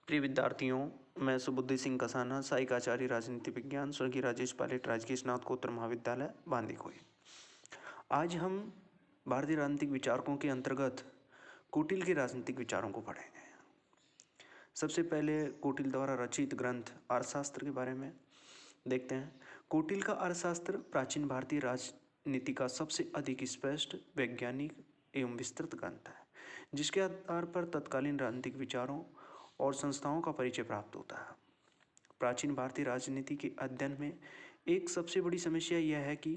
प्रिय विद्यार्थियों, मैं सुबुद्धि सिंह कसाना, सहायक आचार्य राजनीति विज्ञान, स्वर्गीय राजेश पायलट राजकीय स्नातकोत्तर महाविद्यालय बांदीकुई। आज हम भारतीय राजनीतिक विचारकों के अंतर्गत कोटिल के राजनीतिक विचारों को पढ़ेंगे। सबसे पहले कोटिल द्वारा रचित ग्रंथ अर्थशास्त्र के बारे में देखते हैं। कोटिल का अर्थशास्त्र प्राचीन भारतीय राजनीति का सबसे अधिक स्पष्ट, वैज्ञानिक एवं विस्तृत ग्रंथ है, जिसके आधार पर तत्कालीन राजनीतिक विचारों और संस्थाओं का परिचय प्राप्त होता है। प्राचीन भारतीय राजनीति के अध्ययन में एक सबसे बड़ी समस्या यह है कि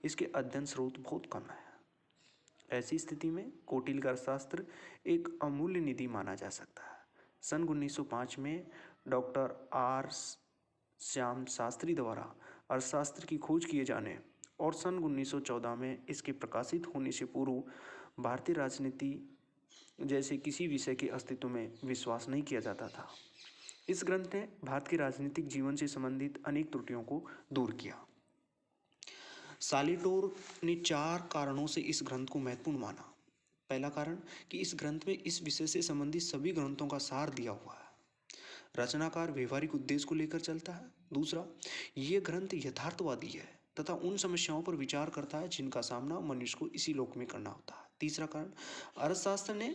इसके अध्ययन स्रोत बहुत कम है। ऐसी स्थिति में कोटिल का अर्थशास्त्र एक अमूल्य निधि माना जा सकता है। सन 1905 में डॉक्टर आर श्याम शास्त्री द्वारा अर्थशास्त्र की खोज किए जाने और सन 1914 में इसके प्रकाशित होने से पूर्व भारतीय राजनीति जैसे किसी विषय के अस्तित्व में विश्वास नहीं किया जाता था। इस ग्रंथ ने भारत के राजनीतिक जीवन से संबंधित अनेक त्रुटियों को दूर किया। सालिटोर ने 4 कारणों से इस ग्रंथ को महत्वपूर्ण माना। पहला कारण कि इस ग्रंथ में इस विषय से संबंधित सभी ग्रंथों का सार दिया हुआ है। रचनाकार व्यवहारिक उद्देश्य को लेकर चलता है। दूसरा, ये ग्रंथ यथार्थवादी है तथा उन समस्याओं पर विचार करता है जिनका सामना मनुष्य को इसी लोक में करना होता है। तीसरा कारण, अर्थशास्त्र ने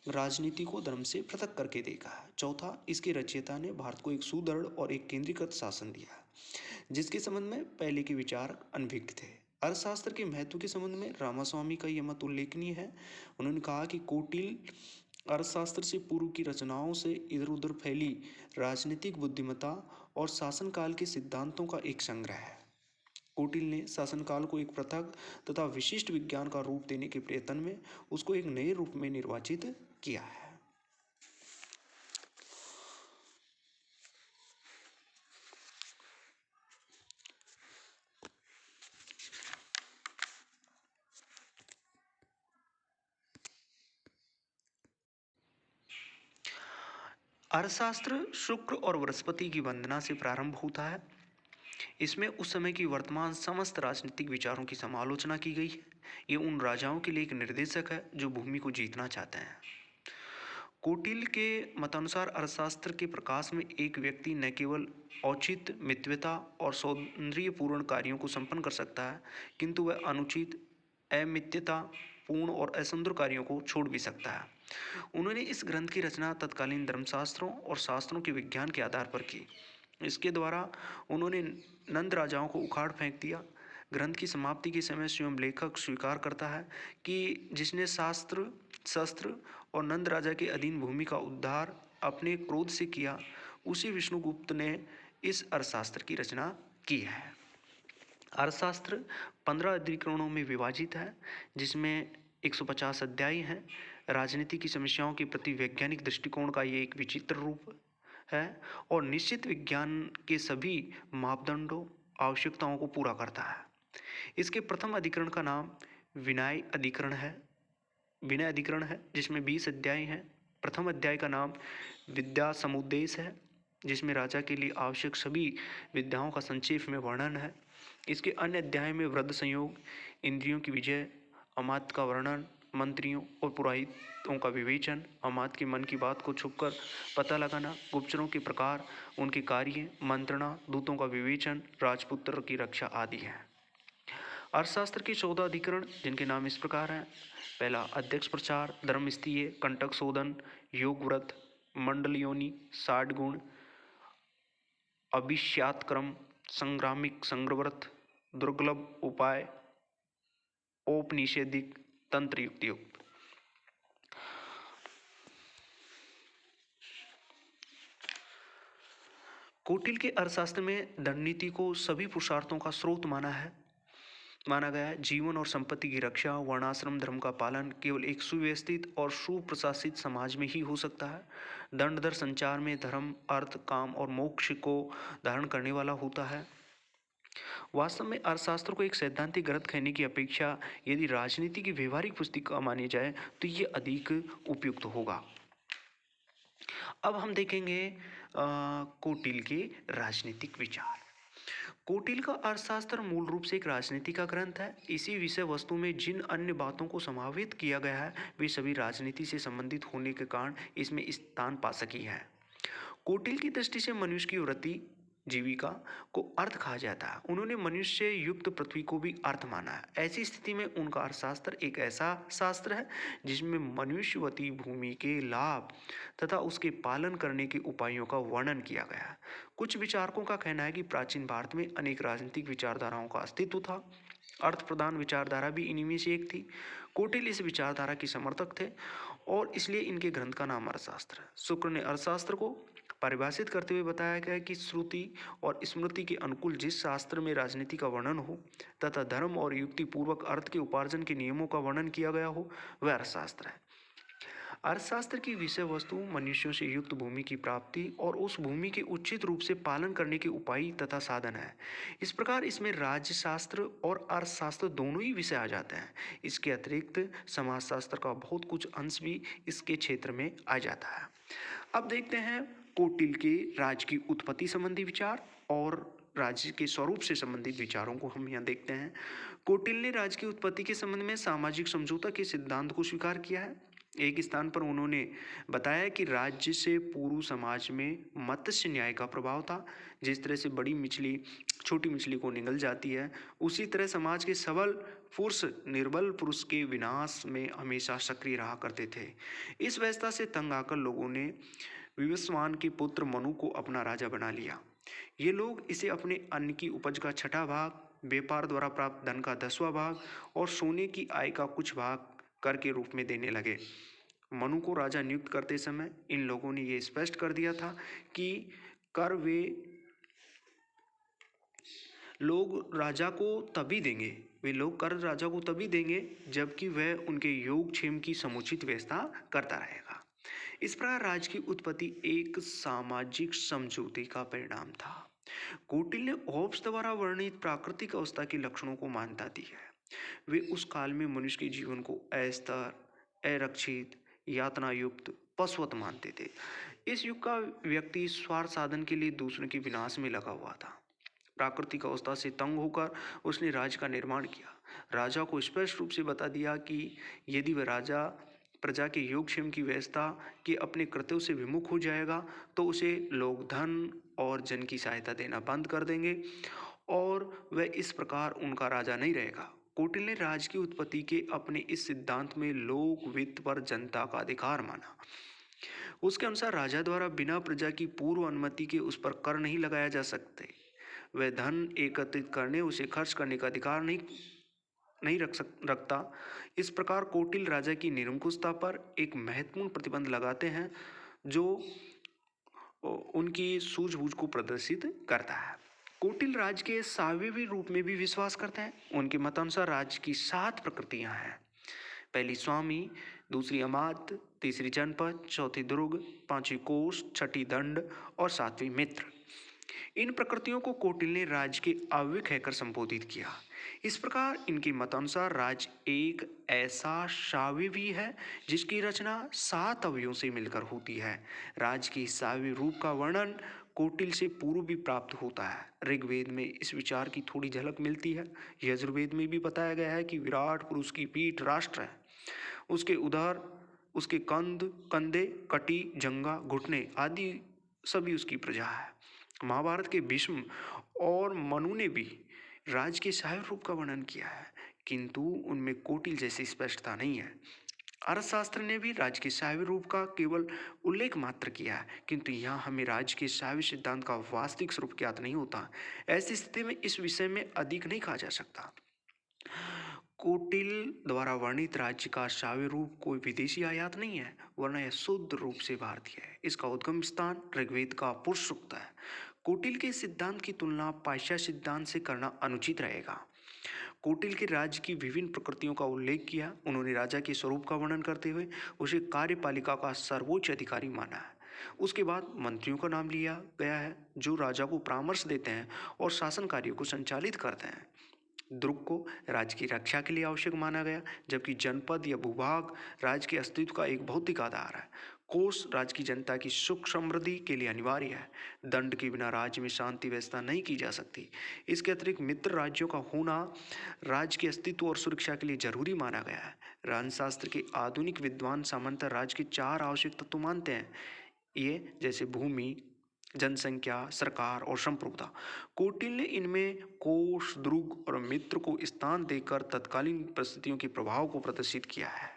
राजनीति को धर्म से पृथक करके देखा है। चौथा, इसके रचयिता ने भारत को एक सुदृढ़ और एक केंद्रीकृत शासन दिया है, जिसके संबंध में पहले के विचार अनभिज्ञ थे। अर्थशास्त्र के महत्व के संबंध में रामास्वामी का यह मत उल्लेखनीय है। उन्होंने कहा कि कोटिल अर्थशास्त्र से पूर्व की रचनाओं से इधर उधर फैली राजनीतिक बुद्धिमत्ता और शासनकाल के सिद्धांतों का एक संग्रह है। कोटिल ने शासनकाल को एक पृथक तथा विशिष्ट विज्ञान का रूप देने के प्रयत्न में उसको एक नए रूप में निर्वाचित किया है। अर्थशास्त्र शुक्र और बृहस्पति की वंदना से प्रारंभ होता है। इसमें उस समय की वर्तमान समस्त राजनीतिक विचारों की समालोचना की गई है। ये उन राजाओं के लिए एक निर्देशक है जो भूमि को जीतना चाहते हैं। कोटिल के मतानुसार अर्थशास्त्र के प्रकाश में एक व्यक्ति न केवल औचित्य, मितव्यता और सौंदर्यपूर्ण कार्यों को संपन्न कर सकता है, किंतु वह अनुचित, अमित्यता पूर्ण और असुंदर कार्यों को छोड़ भी सकता है। उन्होंने इस ग्रंथ की रचना तत्कालीन धर्मशास्त्रों और शास्त्रों के विज्ञान के आधार पर की। इसके द्वारा उन्होंने नंद राजाओं को उखाड़ फेंक दिया। ग्रंथ की समाप्ति के समय स्वयं लेखक स्वीकार करता है कि जिसने शास्त्र, शस्त्र और नंद राजा के अधीन भूमि का उद्धार अपने क्रोध से किया, उसी विष्णुगुप्त ने इस अर्थशास्त्र की रचना की है। अर्थशास्त्र 15 अधिकरणों में विभाजित है, जिसमें 150 अध्याय हैं। राजनीति की समस्याओं के प्रति वैज्ञानिक दृष्टिकोण का ये एक विचित्र रूप है और निश्चित विज्ञान के सभी मापदंडों, आवश्यकताओं को पूरा करता है। इसके प्रथम अधिकरण का नाम विनय अधिकरण है, जिसमें 20 अध्याय हैं। प्रथम अध्याय का नाम विद्या समुद्देश है, जिसमें राजा के लिए आवश्यक सभी विद्याओं का संक्षेप में वर्णन है। इसके अन्य अध्याय में वृद्ध संयोग, इंद्रियों की विजय, अमात्य का वर्णन, मंत्रियों और पुरोहितों का विवेचन, अमात्य के मन की बात को छुपकर पता लगाना, गुप्तचरों के प्रकार, उनके कार्य, मंत्रणा, दूतों का विवेचन, राजपुत्र की रक्षा आदि है। अर्थशास्त्र के 14 अधिकरण, जिनके नाम इस प्रकार हैं। पहला, अध्यक्ष प्रचार, धर्मस्थीय, कंटक शोधन, योग व्रत, मंडलयोनि, 60 गुण, अभिष्यातक्रम, संग्रामिक संग्रव्रत, दुर्लभ उपाय, औपनिषेदिक, तंत्र युक्तियुक्त। कोटिल के अर्थशास्त्र में दंडनीति को सभी पुरुषार्थों का स्रोत माना गया है। जीवन और संपत्ति की रक्षा, वर्णाश्रम धर्म का पालन केवल एक सुव्यवस्थित और सुप्रशासित समाज में ही हो सकता है। दंडधर संचार में धर्म, अर्थ, काम और मोक्ष को धारण करने वाला होता है। वास्तव में अर्थशास्त्र को एक सैद्धांतिक ग्रंथ कहने की अपेक्षा यदि राजनीति की व्यवहारिक पुस्तिका मानी जाए तो ये अधिक उपयुक्त होगा। अब हम देखेंगे कोटिल के राजनीतिक विचार। कोटिल का अर्थशास्त्र मूल रूप से एक राजनीति का ग्रंथ है। इसी विषय वस्तु में जिन अन्य बातों को समावित किया गया है वे सभी राजनीति से संबंधित होने के कारण इसमें स्थान पा सकी है। कौटिल्य की दृष्टि से मनुष्य की वृत्ति जीविका को अर्थ कहा जाता है। उन्होंने मनुष्य युक्त पृथ्वी को भी अर्थ माना है। ऐसी स्थिति में उनका अर्थशास्त्र एक ऐसा शास्त्र है जिसमें मनुष्यवती भूमि के लाभ तथा उसके पालन करने के उपायों का वर्णन किया गया है। कुछ विचारकों का कहना है कि प्राचीन भारत में अनेक राजनीतिक विचारधाराओं का अस्तित्व था। अर्थ प्रधान विचारधारा भी इन्हीं में से एक थी। कौटिल्य इस विचारधारा के समर्थक थे और इसलिए इनके ग्रंथ का नाम अर्थशास्त्र है। शुक्र ने अर्थशास्त्र को परिभाषित करते हुए बताया गया है कि श्रुति और स्मृति के अनुकूल जिस शास्त्र में राजनीति का वर्णन हो तथा धर्म और युक्ति पूर्वक अर्थ के उपार्जन के नियमों का वर्णन किया गया हो वह अर्थशास्त्र है। अर्थशास्त्र की विषय वस्तु मनुष्यों से युक्त भूमि की प्राप्ति और उस भूमि के उचित रूप से पालन करने के उपाय तथा साधन है। इस प्रकार इसमें राज्यशास्त्र और अर्थशास्त्र दोनों ही विषय आ जाते हैं। इसके अतिरिक्त समाजशास्त्र का बहुत कुछ अंश भी इसके क्षेत्र में आ जाता है। अब देखते हैं कौटिल्य के राज्य की उत्पत्ति संबंधी विचार और राज्य के स्वरूप से संबंधित विचारों को हम यहाँ देखते हैं। कौटिल्य ने राज्य की उत्पत्ति के संबंध में सामाजिक समझौता के सिद्धांत को स्वीकार किया है। एक स्थान पर उन्होंने बताया कि राज्य से पूर्व समाज में मत्स्य न्याय का प्रभाव था। जिस तरह से बड़ी मछली छोटी मछली को निगल जाती है, उसी तरह समाज के सबल पुरुष निर्बल पुरुष के विनाश में हमेशा सक्रिय रहा करते थे। इस व्यवस्था से तंग आकर लोगों ने विवस्वान के पुत्र मनु को अपना राजा बना लिया। ये लोग इसे अपने अन्न की उपज का छठा भाग, व्यापार द्वारा प्राप्त धन का 10वां भाग और सोने की आय का कुछ भाग कर के रूप में देने लगे। मनु को राजा नियुक्त करते समय इन लोगों ने ये स्पष्ट कर दिया था कि कर वे लोग राजा को तभी देंगे वे लोग कर राजा को तभी देंगे जबकि वह उनके योगक्षेम की समुचित व्यवस्था करता रहेगा। इस प्रकार राज्य की उत्पत्ति एक सामाजिक समझौते का परिणाम था। कौटिल्य ने होब्स द्वारा वर्णित प्राकृतिक अवस्था के लक्षणों को मान्यता दी है। वे उस काल में मनुष्य के जीवन को अस्थिर, अरक्षित, यातना युक्त, पशुवत मानते थे। इस युग का व्यक्ति स्वार्थ साधन के लिए दूसरों के विनाश में लगा हुआ था। प्राकृतिक अवस्था से तंग होकर उसने राज्य का निर्माण किया। राजा को स्पष्ट रूप से बता दिया कि यदि वह राजा प्रजा के योगक्षेम की व्यवस्था के अपने कृत्यों से विमुख हो जाएगा तो उसे लोग धन और जन की सहायता देना बंद कर देंगे और वह इस प्रकार उनका राजा नहीं रहेगा। कौटिल्य ने राज्य की उत्पत्ति के अपने इस सिद्धांत में लोक वित्त पर जनता का अधिकार माना। उसके अनुसार राजा द्वारा बिना प्रजा की पूर्व अनुमति के उस पर कर नहीं लगाया जा सकते। वह धन एकत्रित करने उसे खर्च करने का अधिकार नहीं रखता। इस प्रकार कौटिल्य राजा की निरंकुशता पर एक महत्वपूर्ण प्रतिबंध लगाते हैं जो उनकी सूझबूझ को प्रदर्शित करता है। कौटिल्य राज्य के साविवी रूप में भी विश्वास करते हैं। उनके मतानुसार राज्य की 7 प्रकृतियां हैं। पहली स्वामी, दूसरी अमात्य, तीसरी जनपद, चौथी दुर्ग, पांचवी कोष, छठी दंड और 7वीं मित्र। इन प्रकृतियों को कौटिल्य ने राज्य के अव्यय कहकर संबोधित किया। इस प्रकार इनके मतानुसार राज्य एक ऐसा साविवी है जिसकी रचना 7 अवयवों से मिलकर होती है। राज्य की साविवी रूप का वर्णन कौटिल्य से पूर्व भी प्राप्त होता है। ऋग्वेद में इस विचार की थोड़ी झलक मिलती है। यजुर्वेद में भी बताया गया है कि विराट पुरुष की पीठ राष्ट्र है, उसके उदर, उसके कंधे, कटी, जंगा, घुटने आदि सभी उसकी प्रजा है। महाभारत के भीष्म और मनु ने भी राज्य के साविवी रूप का वर्णन किया है, किंतु उनमें कौटिल्य जैसी स्पष्टता नहीं है। अर्थशास्त्र ने भी राज्य के साविवी रूप का केवल उल्लेख मात्र किया है, किंतु यहाँ हमें राज्य के साविवी सिद्धांत का वास्तविक स्वरूप ज्ञात नहीं होता। ऐसी स्थिति में इस विषय में अधिक नहीं कहा जा सकता। कौटिल्य द्वारा वर्णित राज्य का साविवी रूप कोई विदेशी आयात नहीं है, वरना यह शुद्ध रूप से भारतीय है। इसका उद्गम स्थान ऋग्वेद का पुरुष सूक्त है। कौटिल्य के सिद्धांत की तुलना पाश्चात्य सिद्धांत से करना अनुचित रहेगा। कौटिल्य के राज्य की विभिन्न प्रकृतियों का उल्लेख किया। उन्होंने राजा के स्वरूप का वर्णन करते हुए उसे कार्यपालिका का सर्वोच्च अधिकारी माना है। उसके बाद मंत्रियों का नाम लिया गया है जो राजा को परामर्श देते हैं और शासन कार्यों को संचालित करते हैं। दुर्ग को राज्य की रक्षा के लिए आवश्यक माना गया, जबकि जनपद या भूभाग राज्य के अस्तित्व का एक भौतिक आधार है। कोष राज्य की जनता की सुख समृद्धि के लिए अनिवार्य है। दंड के बिना राज्य में शांति व्यवस्था नहीं की जा सकती। इसके अतिरिक्त मित्र राज्यों का होना राज्य के अस्तित्व और सुरक्षा के लिए जरूरी माना गया है। राजशास्त्र के आधुनिक विद्वान सामान्यतः राज्य के 4 आवश्यक तत्व मानते हैं। ये जैसे भूमि, जनसंख्या, सरकार और संप्रभुता। कौटिल्य ने इनमें कोश, द्रुग और मित्र को स्थान देकर तत्कालीन परिस्थितियों के प्रभाव को प्रदर्शित किया है।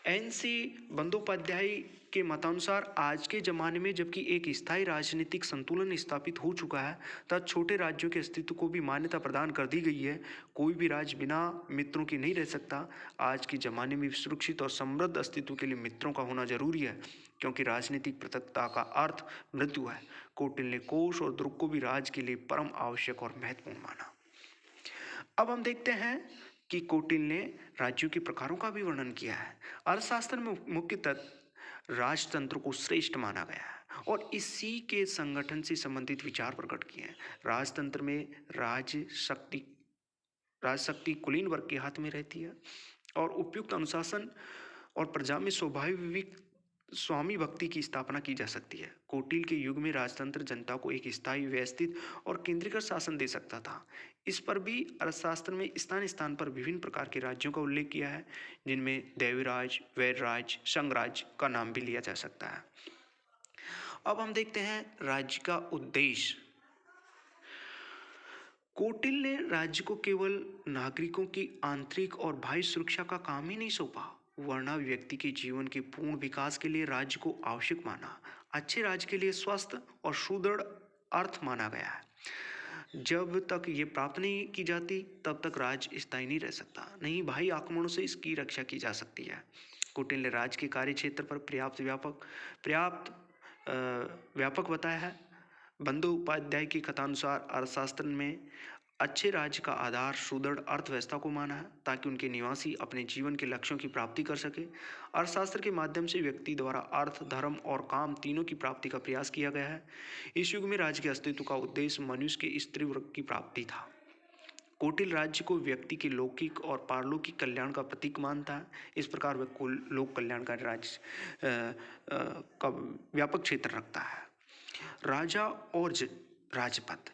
एन.सी. बंदोपाध्याय के मतानुसार आज के जमाने में जबकि एक स्थायी राजनीतिक संतुलन स्थापित हो चुका है तथा छोटे राज्यों के अस्तित्व को भी मान्यता प्रदान कर दी गई है, कोई भी राज्य बिना मित्रों के नहीं रह सकता। आज के जमाने में सुरक्षित और समृद्ध अस्तित्व के लिए मित्रों का होना जरूरी है, क्योंकि राजनीतिक पृथकता का अर्थ मृत्यु है। कौटिल्य ने कोश और द्रुग को भी राज्य के लिए परम आवश्यक और महत्वपूर्ण माना। अब हम देखते हैं कि कौटिल्य ने राज्यों के प्रकारों का भी वर्णन किया है। अर्थशास्त्र में मुख्यतः राजतंत्र को श्रेष्ठ माना गया है और इसी के संगठन से संबंधित विचार प्रकट किए हैं। राजतंत्र में राजशक्ति कुलीन वर्ग के हाथ में रहती है और उपयुक्त अनुशासन और प्रजा में स्वाभाविक स्वामी भक्ति की स्थापना की जा सकती है। कौटिल्य के युग में राजतंत्र जनता को एक स्थायी, व्यवस्थित और केंद्रीकृत शासन दे सकता था। इस पर भी अर्थशास्त्र में स्थान स्थान पर विभिन्न प्रकार के राज्यों का उल्लेख किया है, जिनमें दैवीराज, वैरराज, संघराज का नाम भी लिया जा सकता है। अब हम देखते हैं राज्य का उद्देश्य। कौटिल्य ने राज्य को केवल नागरिकों की आंतरिक और बाह्य सुरक्षा का काम ही नहीं सौंपा, वरना व्यक्ति के जीवन के पूर्ण विकास के लिए राज्य को आवश्यक माना। अच्छे राज्य के लिए स्वस्थ और सुदृढ़ अर्थ माना गया है। जब तक ये प्राप्त नहीं की जाती तब तक राज्य स्थायी नहीं रह सकता, नहीं बाह्य आक्रमणों से इसकी रक्षा की जा सकती है। कौटिल्य ने राज्य के कार्य क्षेत्र पर व्यापक बताया है। बंदोपाध्याय की कथानुसार अर्थशास्त्र में अच्छे राज्य का आधार सुदृढ़ अर्थव्यवस्था को माना है, ताकि उनके निवासी अपने जीवन के लक्ष्यों की प्राप्ति कर सके। अर्थशास्त्र के माध्यम से व्यक्ति द्वारा अर्थ, धर्म और काम तीनों की प्राप्ति का प्रयास किया गया है। इस युग में राज्य के अस्तित्व का उद्देश्य मनुष्य के स्त्री वर्ग की प्राप्ति था। कौटिल्य राज्य को व्यक्ति के लौकिक और पारलौकिक कल्याण का प्रतीक मानता है। इस प्रकार वह कुल लोक कल्याणकारी राज्य का व्यापक क्षेत्र रखता है। राजा और राजपद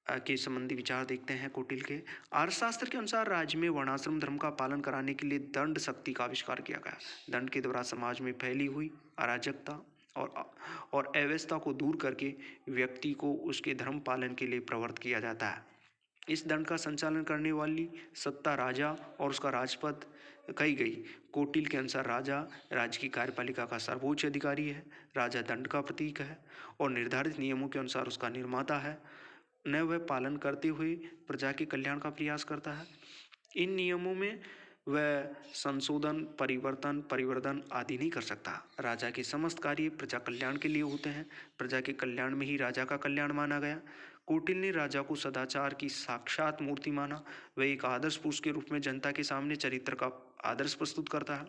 के संबंधी विचार देखते हैं कौटिल्य के। अर्थशास्त्र के अनुसार राज्य में वर्णाश्रम धर्म का पालन कराने के लिए दंड शक्ति का आविष्कार किया गया। दंड के द्वारा समाज में फैली हुई अराजकता और अव्यवस्था को दूर करके व्यक्ति को उसके धर्म पालन के लिए प्रवृत्त किया जाता है। इस दंड का संचालन करने वाली सत्ता राजा और उसका राजपद कही गई। कौटिल्य के अनुसार राजा राज्य की कार्यपालिका का सर्वोच्च अधिकारी है। राजा दंड का प्रतीक है और निर्धारित नियमों के अनुसार उसका निर्माता है। न वह पालन करते हुए प्रजा के कल्याण का प्रयास करता है। इन नियमों में वह संशोधन, परिवर्तन आदि नहीं कर सकता। राजा के समस्त कार्य प्रजा कल्याण के लिए होते हैं। प्रजा के कल्याण में ही राजा का कल्याण माना गया। कौटिल्य ने राजा को सदाचार की साक्षात मूर्ति माना। वह एक आदर्श पुरुष के रूप में जनता के सामने चरित्र का आदर्श प्रस्तुत करता है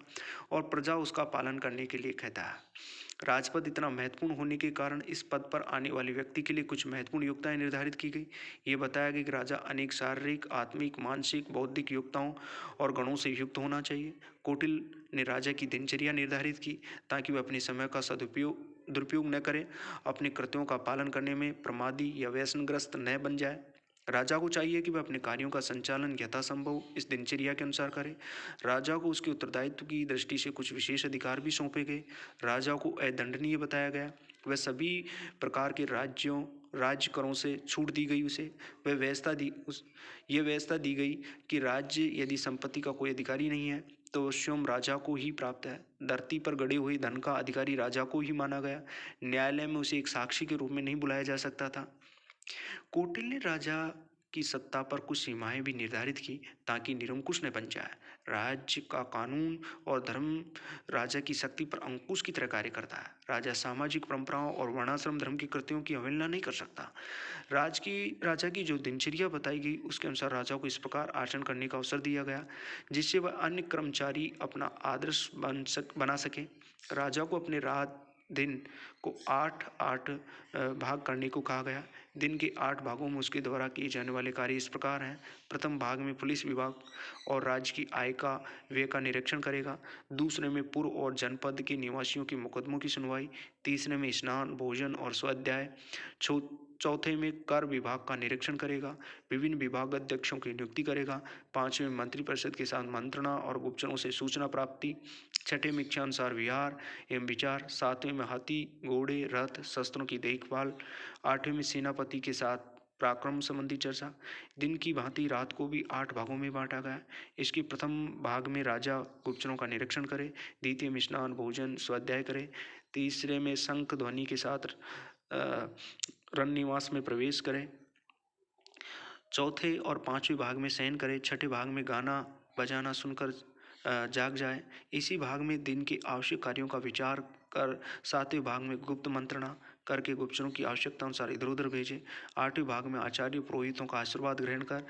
और प्रजा उसका पालन करने के लिए कहता है। राजपद इतना महत्वपूर्ण होने के कारण इस पद पर आने वाले व्यक्ति के लिए कुछ महत्वपूर्ण योग्यताएं निर्धारित की गई। ये बताया गया कि राजा अनेक शारीरिक, आत्मिक, मानसिक, बौद्धिक योग्यताओं और गुणों से युक्त होना चाहिए। कौटिल्य ने राजा की दिनचर्या निर्धारित की ताकि वह अपने समय का दुरुपयोग न करे, अपने कृत्यों का पालन करने में प्रमादी या व्यसनग्रस्त न बन जाए। राजा को चाहिए कि वह अपने कार्यों का संचालन यथासंभव इस दिनचर्या के अनुसार करे। राजा को उसके उत्तरदायित्व की दृष्टि से कुछ विशेष अधिकार भी सौंपे गए। राजा को अदंडनीय बताया गया। वह सभी प्रकार के राज्य करों से छूट दी गई उसे। ये व्यवस्था दी गई कि राज्य यदि संपत्ति का कोई अधिकारी नहीं है तो स्वयं राजा को ही प्राप्त है। धरती पर गड़े हुए धन का अधिकारी राजा को ही माना गया। न्यायालय में उसे एक साक्षी के रूप में नहीं बुलाया जा सकता था। कौटिल्य ने राजा की सत्ता पर कुछ सीमाएं भी निर्धारित की ताकि निरंकुश न बन जाए। राज्य का कानून और धर्म राजा की शक्ति पर अंकुश की तरह कार्य करता है। राजा सामाजिक परंपराओं और वर्णाश्रम धर्म के कृत्यों की अवहेलना नहीं कर सकता। राजा की जो दिनचर्या बताई गई उसके अनुसार राजा को इस प्रकार आचरण करने का अवसर दिया गया जिससे वह अन्य कर्मचारी अपना आदर्श बना सके। राजा को अपने रात दिन को 8 भाग करने को कहा गया। दिन के 8 भागों में उसके द्वारा किए जाने वाले कार्य इस प्रकार हैं। प्रथम भाग में पुलिस विभाग और राज्य की आय का व्यय का निरीक्षण करेगा। दूसरे में पूर्व और जनपद के निवासियों के मुकदमों की सुनवाई। तीसरे में स्नान, भोजन और स्वाध्याय। चौथे में कर विभाग का निरीक्षण करेगा, विभिन्न विभाग अध्यक्षों की नियुक्ति करेगा। पांचवें में मंत्रिपरिषद के साथ मंत्रणा और गुप्तचरों से सूचना प्राप्ति। छठे में इच्छानुसार विहार एवं विचार। सातवें में हाथी घोड़े रथ शस्त्रों की देखभाल। आठवें में सेनापति के साथ पराक्रम संबंधी चर्चा। दिन की भांति रात को भी 8 भागों में बांटा गया। इसके प्रथम भाग में राजा गुप्तचरों का निरीक्षण करे, द्वितीय में स्नान भोजन स्वाध्याय करे, तीसरे में शंख ध्वनि के साथ रण निवास में प्रवेश करे, चौथे और पांचवें भाग में शयन करे, छठे भाग में गाना बजाना सुनकर जाग जाए। इसी भाग में दिन के आवश्यक कार्यों का विचार कर सातवें भाग में गुप्त मंत्रणा करके गुप्तचरों की आवश्यकता अनुसार इधर उधर भेजे। आठवें भाग में आचार्य पुरोहितों का आशीर्वाद ग्रहण कर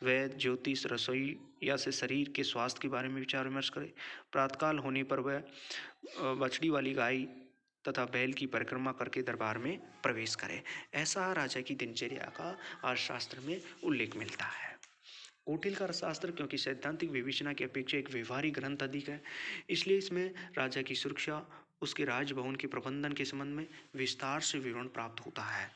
वैद्य ज्योतिष रसोई या से शरीर के स्वास्थ्य के बारे में विचार विमर्श करे। प्रातःकाल होने पर वह बछड़ी वाली गाय तथा बैल की परिक्रमा करके दरबार में प्रवेश करे। ऐसा राजा की दिनचर्या का अर्थशास्त्र में उल्लेख मिलता है। कौटिल्य का अर्थशास्त्र क्योंकि सैद्धांतिक विवेचना की अपेक्षा एक व्यवहारिक ग्रंथ अधिक है, इसलिए इसमें राजा की सुरक्षा उसके राजभवन के प्रबंधन के संबंध में विस्तार से विवरण प्राप्त होता है।